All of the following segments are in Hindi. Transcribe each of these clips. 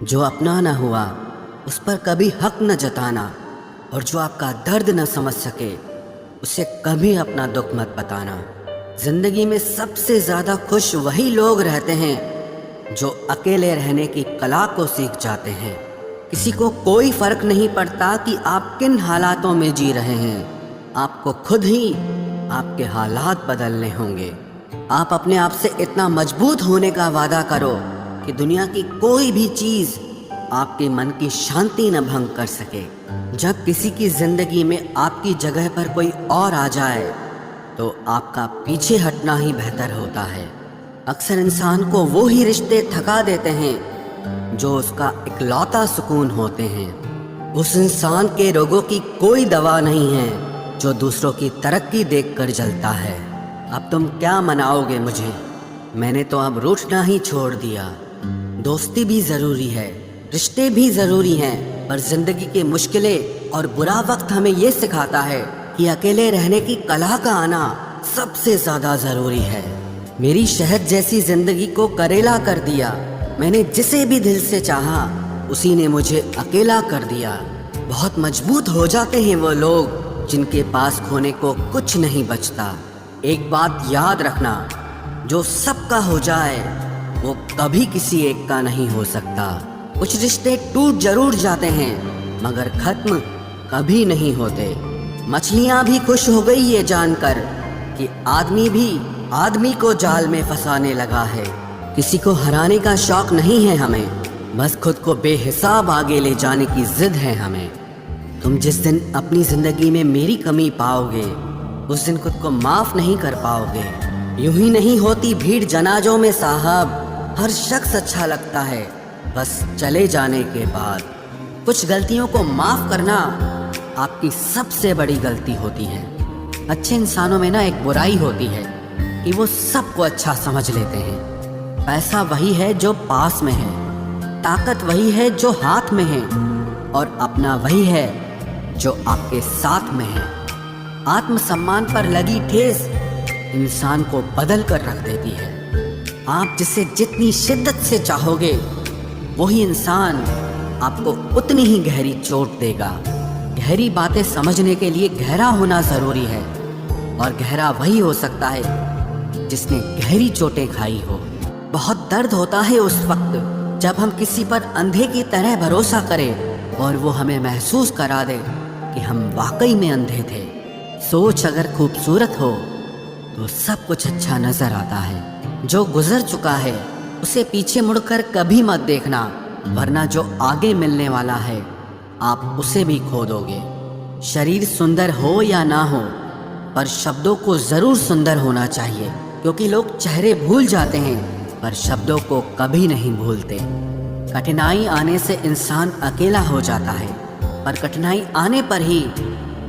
जो अपना न हुआ उस पर कभी हक न जताना, और जो आपका दर्द न समझ सके उसे कभी अपना दुख मत बताना। जिंदगी में सबसे ज़्यादा खुश वही लोग रहते हैं जो अकेले रहने की कला को सीख जाते हैं। किसी को कोई फर्क नहीं पड़ता कि आप किन हालातों में जी रहे हैं, आपको खुद ही आपके हालात बदलने होंगे। आप अपने आप से इतना मजबूत होने का वादा करो कि दुनिया की कोई भी चीज़ आपके मन की शांति न भंग कर सके। जब किसी की जिंदगी में आपकी जगह पर कोई और आ जाए तो आपका पीछे हटना ही बेहतर होता है। अक्सर इंसान को वो ही रिश्ते थका देते हैं जो उसका इकलौता सुकून होते हैं। उस इंसान के रोगों की कोई दवा नहीं है जो दूसरों की तरक्की देखकर जलता है। अब तुम क्या मनाओगे मुझे, मैंने तो अब रूठना ही छोड़ दिया। दोस्ती भी ज़रूरी है, रिश्ते भी ज़रूरी हैं, पर ज़िंदगी के मुश्किलें और बुरा वक्त हमें ये सिखाता है कि अकेले रहने की कला का आना सबसे ज़्यादा ज़रूरी है। मेरी शहद जैसी ज़िंदगी को करेला कर दिया। मैंने जिसे भी दिल से चाहा उसी ने मुझे अकेला कर दिया। बहुत मजबूत हो जाते हैं वो लोग जिनके पास खोने को कुछ नहीं बचता। एक बात याद रखना, जो सबका हो जाए वो कभी किसी एक का नहीं हो सकता। कुछ रिश्ते टूट जरूर जाते हैं मगर खत्म कभी नहीं होते। मछलियाँ भी खुश हो गई ये जानकर कि आदमी भी आदमी को जाल में फंसाने लगा है। किसी को हराने का शौक नहीं है हमें, बस खुद को बेहिसाब आगे ले जाने की जिद है हमें। तुम जिस दिन अपनी जिंदगी में मेरी कमी पाओगे उस दिन खुद को माफ नहीं कर पाओगे। यूं ही नहीं होती भीड़ जनाजों में साहब, हर शख्स अच्छा लगता है बस चले जाने के बाद। कुछ गलतियों को माफ करना आपकी सबसे बड़ी गलती होती है। अच्छे इंसानों में ना एक बुराई होती है कि वो सबको अच्छा समझ लेते हैं। पैसा वही है जो पास में है, ताकत वही है जो हाथ में है, और अपना वही है जो आपके साथ में है। आत्मसम्मान पर लगी ठेस इंसान को बदल कर रख देती है। आप जिसे जितनी शिद्दत से चाहोगे वही इंसान आपको उतनी ही गहरी चोट देगा। गहरी बातें समझने के लिए गहरा होना ज़रूरी है, और गहरा वही हो सकता है जिसने गहरी चोटें खाई हो। बहुत दर्द होता है उस वक्त जब हम किसी पर अंधे की तरह भरोसा करें और वो हमें महसूस करा दे कि हम वाकई में अंधे थे। सोच अगर खूबसूरत हो तो सब कुछ अच्छा नज़र आता है। जो गुजर चुका है उसे पीछे मुड़कर कभी मत देखना, वरना जो आगे मिलने वाला है आप उसे भी खो दोगे। शरीर सुंदर हो या ना हो, पर शब्दों को ज़रूर सुंदर होना चाहिए, क्योंकि लोग चेहरे भूल जाते हैं पर शब्दों को कभी नहीं भूलते। कठिनाई आने से इंसान अकेला हो जाता है, पर कठिनाई आने पर ही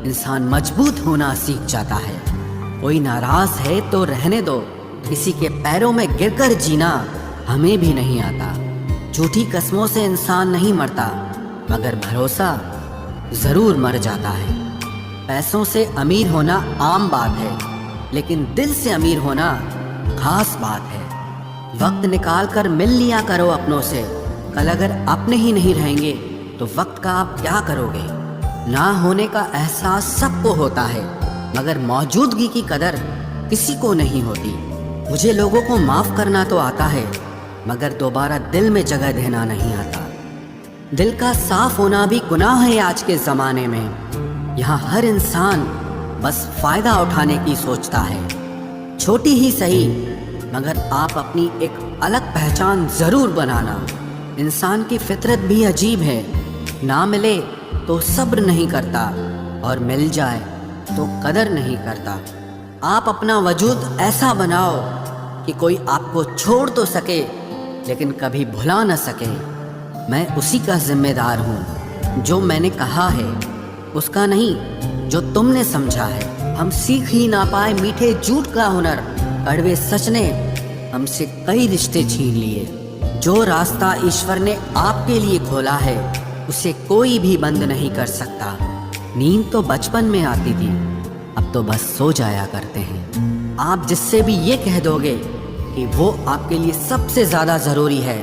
इंसान मजबूत होना सीख जाता है। कोई नाराज़ है तो रहने दो, किसी के पैरों में गिरकर जीना हमें भी नहीं आता। झूठी कस्मों से इंसान नहीं मरता, मगर भरोसा ज़रूर मर जाता है। पैसों से अमीर होना आम बात है, लेकिन दिल से अमीर होना खास बात है। वक्त निकाल कर मिल लिया करो अपनों से। कल अगर अपने ही नहीं रहेंगे तो वक्त का आप क्या करोगे। ना होने का एहसास सबको होता है, मगर मौजूदगी की कदर किसी को नहीं होती। मुझे लोगों को माफ़ करना तो आता है, मगर दोबारा दिल में जगह देना नहीं आता। दिल का साफ होना भी गुनाह है आज के ज़माने में। यहाँ हर इंसान बस फ़ायदा उठाने की सोचता है। छोटी ही सही, मगर आप अपनी एक अलग पहचान ज़रूर बनाना। इंसान की फितरत भी अजीब है, ना मिले तो सब्र नहीं करता, और मिल जाए तो कदर नहीं करता। आप अपना वजूद ऐसा बनाओ कि कोई आपको छोड़ तो सके लेकिन कभी भुला न सके। मैं उसी का जिम्मेदार हूँ, जो मैंने कहा है उसका नहीं जो तुमने समझा है। हम सीख ही ना पाए मीठे झूठ का हुनर, कड़वे सच ने हमसे कई रिश्ते छीन लिए। जो रास्ता ईश्वर ने आपके लिए खोला है उसे कोई भी बंद नहीं कर सकता। नींद तो बचपन में आती थी, अब तो बस सो जाया करते हैं। आप जिससे भी ये कह दोगे कि वो आपके लिए सबसे ज़्यादा ज़रूरी है,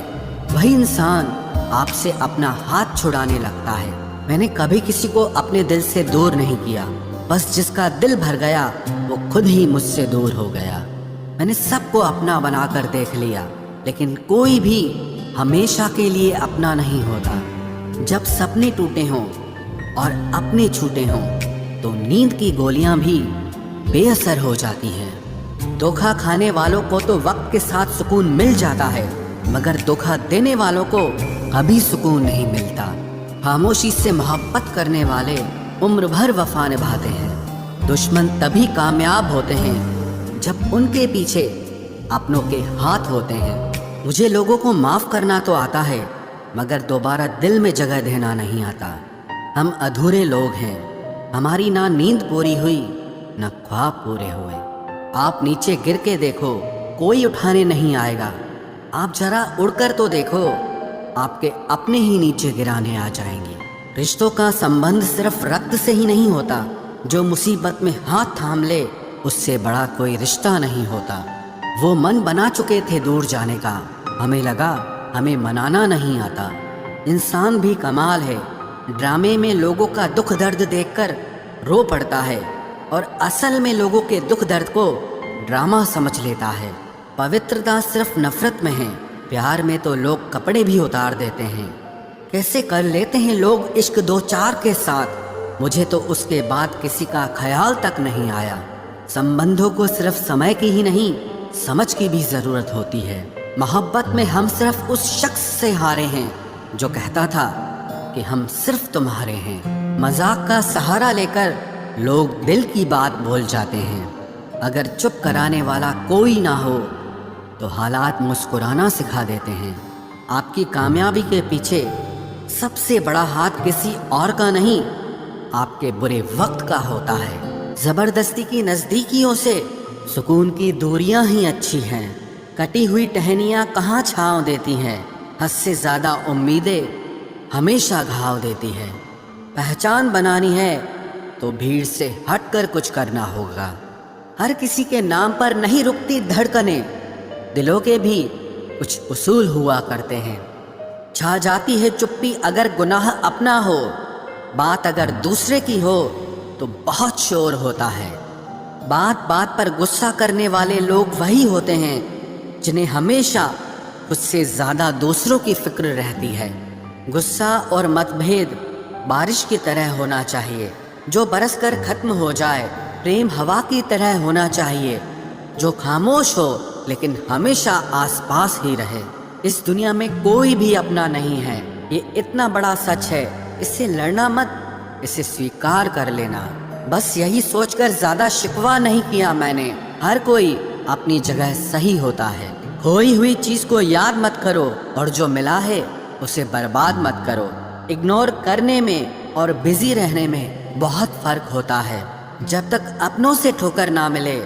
वही इंसान आपसे अपना हाथ छुड़ाने लगता है। मैंने कभी किसी को अपने दिल से दूर नहीं किया, बस जिसका दिल भर गया वो खुद ही मुझसे दूर हो गया। मैंने सबको अपना बनाकर देख लिया, लेकिन कोई भी हमेशा के लिए अपना नहीं होता। जब सपने टूटे हों और अपने छूटे हों तो नींद की गोलियां भी बेअसर हो जाती हैं। धोखा खाने वालों को तो वक्त के साथ सुकून मिल जाता है, मगर धोखा देने वालों को कभी सुकून नहीं मिलता। खामोशी से मोहब्बत करने वाले उम्र भर वफा निभाते हैं। दुश्मन तभी कामयाब होते हैं जब उनके पीछे अपनों के हाथ होते हैं। मुझे लोगों को माफ़ करना तो आता है, मगर दोबारा दिल में जगह देना नहीं आता। हम अधूरे लोग हैं, हमारी ना नींद पूरी हुई न ख्वाब पूरे हुए। आप नीचे गिर के देखो, कोई उठाने नहीं आएगा। आप जरा उड़कर तो देखो, आपके अपने ही नीचे गिराने आ जाएंगे। रिश्तों का संबंध सिर्फ रक्त से ही नहीं होता। जो मुसीबत में हाथ थाम ले उससे बड़ा कोई रिश्ता नहीं होता। वो मन बना चुके थे दूर जाने का, हमें लगा हमें मनाना नहीं आता। इंसान भी कमाल है, ड्रामे में लोगों का दुख दर्द देखकर रो पड़ता है और असल में लोगों के दुख दर्द को ड्रामा समझ लेता है। पवित्रता सिर्फ नफरत में है, प्यार में तो लोग कपड़े भी उतार देते हैं। कैसे कर लेते हैं लोग इश्क दो चार के साथ, मुझे तो उसके बाद किसी का ख्याल तक नहीं आया। संबंधों को सिर्फ समय की ही नहीं, समझ की भी ज़रूरत होती है। मोहब्बत में हम सिर्फ उस शख्स से हारे हैं जो कहता था कि हम सिर्फ तुम्हारे हैं। मजाक का सहारा लेकर लोग दिल की बात भूल जाते हैं। अगर चुप कराने वाला कोई ना हो तो हालात मुस्कुराना सिखा देते हैं। आपकी कामयाबी के पीछे सबसे बड़ा हाथ किसी और का नहीं, आपके बुरे वक्त का होता है। जबरदस्ती की नज़दीकियों से सुकून की दूरियां ही अच्छी हैं। कटी हुई टहनियां कहाँ छांव देती हैं, हद से ज़्यादा उम्मीदें हमेशा घाव देती है। पहचान बनानी है तो भीड़ से हटकर कुछ करना होगा। हर किसी के नाम पर नहीं रुकती धड़कनें, दिलों के भी कुछ उसूल हुआ करते हैं। छा जाती है चुप्पी अगर गुनाह अपना हो, बात अगर दूसरे की हो तो बहुत शोर होता है। बात बात पर गुस्सा करने वाले लोग वही होते हैं जिन्हें हमेशा खुद से ज़्यादा दूसरों की फिक्र रहती है। गुस्सा और मतभेद बारिश की तरह होना चाहिए, जो बरस कर खत्म हो जाए। प्रेम हवा की तरह होना चाहिए, जो खामोश हो लेकिन हमेशा आसपास ही रहे। इस दुनिया में कोई भी अपना नहीं है, ये इतना बड़ा सच है। इससे लड़ना मत, इसे स्वीकार कर लेना। बस यही सोचकर ज़्यादा शिकवा नहीं किया मैंने। हर कोई अपनी जगह सही होता है। खोई हुई चीज़ को याद मत करो और जो मिला है उसे बर्बाद मत करो। इग्नोर करने में और बिजी रहने में बहुत फ़र्क होता है। जब तक अपनों से ठोकर ना मिले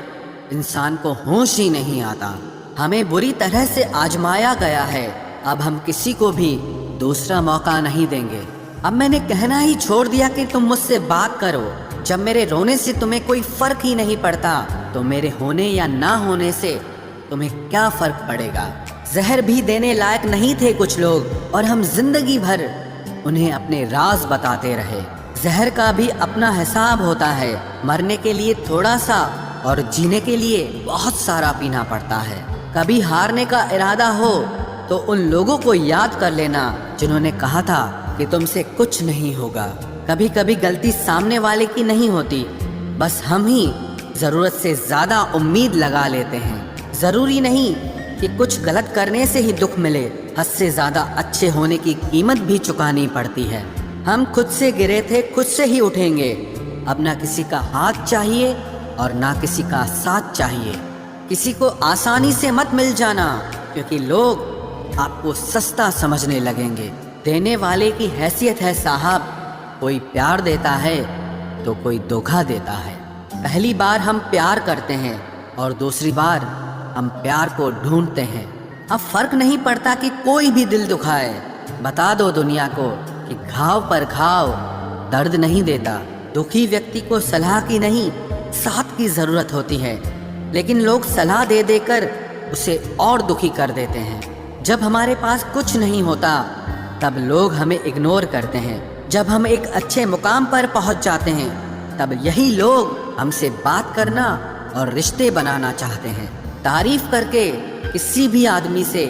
इंसान को होश ही नहीं आता। हमें बुरी तरह से आजमाया गया है, अब हम किसी को भी दूसरा मौका नहीं देंगे। अब मैंने कहना ही छोड़ दिया कि तुम मुझसे बात करो। जब मेरे रोने से तुम्हें कोई फ़र्क ही नहीं पड़ता तो मेरे होने या ना होने से तुम्हें क्या फ़र्क पड़ेगा। जहर भी देने लायक नहीं थे कुछ लोग और हम जिंदगी भर उन्हें अपने राज बताते रहे। जहर का भी अपना हिसाब होता है, मरने के लिए थोड़ा सा और जीने के लिए बहुत सारा पीना पड़ता है। कभी हारने का इरादा हो तो उन लोगों को याद कर लेना जिन्होंने कहा था कि तुमसे कुछ नहीं होगा। कभी कभी गलती सामने वाले की नहीं होती, बस हम ही ज़रूरत से ज़्यादा उम्मीद लगा लेते हैं। ज़रूरी नहीं कि कुछ गलत करने से ही दुख मिले, हद से ज़्यादा अच्छे होने की कीमत भी चुकानी पड़ती है। हम खुद से गिरे थे, खुद से ही उठेंगे। अब ना किसी का हाथ चाहिए और ना किसी का साथ चाहिए। किसी को आसानी से मत मिल जाना, क्योंकि लोग आपको सस्ता समझने लगेंगे। देने वाले की हैसियत है साहब, कोई प्यार देता है तो कोई धोखा देता है। पहली बार हम प्यार करते हैं और दूसरी बार हम प्यार को ढूंढते हैं। अब फर्क नहीं पड़ता कि कोई भी दिल दुखाए। बता दो दुनिया को कि घाव पर घाव दर्द नहीं देता। दुखी व्यक्ति को सलाह की नहीं, साथ की ज़रूरत होती है, लेकिन लोग सलाह दे देकर उसे और दुखी कर देते हैं। जब हमारे पास कुछ नहीं होता तब लोग हमें इग्नोर करते हैं। जब हम एक अच्छे मुकाम पर पहुंच जाते हैं तब यही लोग हमसे बात करना और रिश्ते बनाना चाहते हैं। तारीफ करके किसी भी आदमी से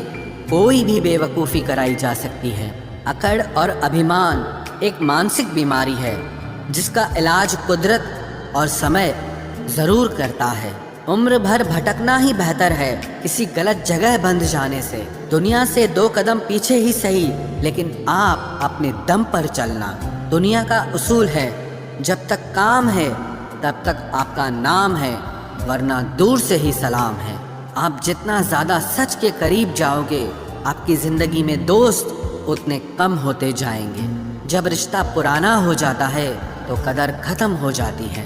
कोई भी बेवकूफ़ी कराई जा सकती है। अकड़ और अभिमान एक मानसिक बीमारी है जिसका इलाज कुदरत और समय ज़रूर करता है। उम्र भर भटकना ही बेहतर है किसी गलत जगह बंध जाने से। दुनिया से 2 कदम पीछे ही सही, लेकिन आप अपने दम पर चलना। दुनिया का उसूल है, जब तक काम है तब तक आपका नाम है, वरना दूर से ही सलाम है। आप जितना ज़्यादा सच के करीब जाओगे, आपकी ज़िंदगी में दोस्त उतने कम होते जाएंगे। जब रिश्ता पुराना हो जाता है तो कदर खत्म हो जाती है।